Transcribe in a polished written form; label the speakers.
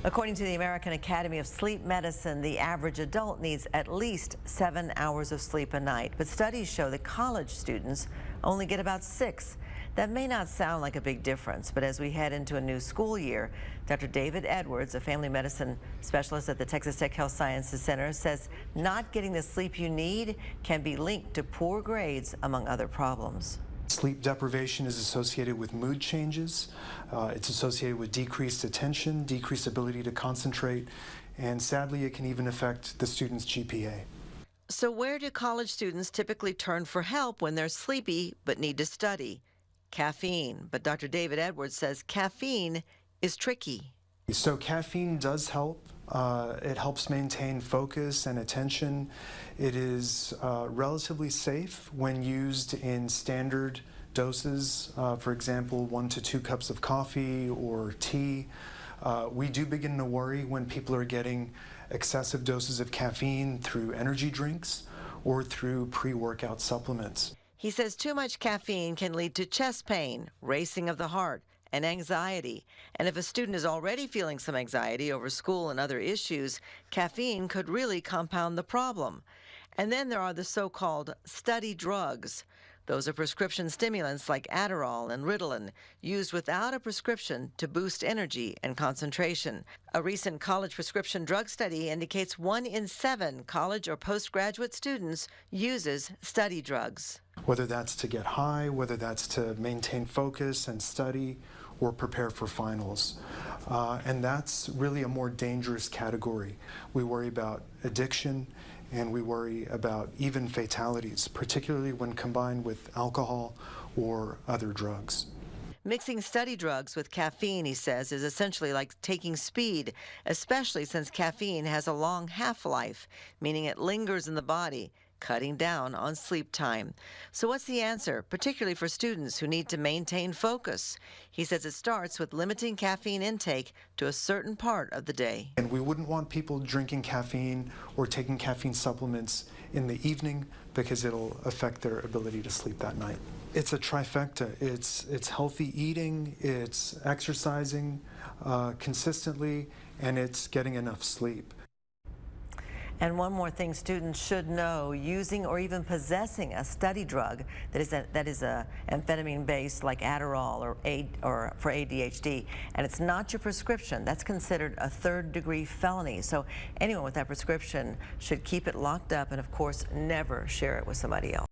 Speaker 1: According to the American Academy of Sleep Medicine, the average adult needs at least 7 hours of sleep a night. But studies show that college students only get about 6. That may not sound like a big difference, but as we head into a new school year, Dr. David Edwards, a family medicine specialist at the Texas Tech Health Sciences Center, says not getting the sleep you need can be linked to poor grades, among other problems.
Speaker 2: Sleep deprivation is associated with mood changes. It's associated with decreased attention, decreased ability to concentrate, and sadly, it can even affect the student's GPA.
Speaker 1: So where do college students typically turn for help when they're sleepy but need to study? Caffeine. But Dr. David Edwards says caffeine is tricky.
Speaker 2: So caffeine does help. It helps maintain focus and attention. It is relatively safe when used in standard doses, for example, 1 to 2 cups of coffee or tea. We do begin to worry when people are getting excessive doses of caffeine through energy drinks or through pre-workout supplements.
Speaker 1: He says too much caffeine can lead to chest pain, racing of the heart, and anxiety. And if a student is already feeling some anxiety over school and other issues, caffeine could really compound the problem. And then there are the so-called study drugs. Those are prescription stimulants like Adderall and Ritalin, used without a prescription to boost energy and concentration. A recent college prescription drug study indicates 1 in 7 college or postgraduate students uses study drugs.
Speaker 2: Whether that's to get high, whether that's to maintain focus and study, or prepare for finals. And that's really a more dangerous category. We worry about addiction, and we worry about even fatalities, particularly when combined with alcohol or other drugs.
Speaker 1: Mixing study drugs with caffeine, he says, is essentially like taking speed, especially since caffeine has a long half-life, meaning it lingers in the body, cutting down on sleep time. So what's the answer, particularly for students who need to maintain focus? He says it starts with limiting caffeine intake to a certain part of the day.
Speaker 2: And we wouldn't want people drinking caffeine or taking caffeine supplements in the evening because it'll affect their ability to sleep that night. It's a trifecta. It's healthy eating, it's exercising consistently, and it's getting enough sleep.
Speaker 1: And one more thing students should know, using or even possessing a study drug that is a amphetamine based like Adderall or for ADHD, and it's not your prescription, that's considered a 3rd-degree felony. So anyone with that prescription should keep it locked up and, of course, never share it with somebody else.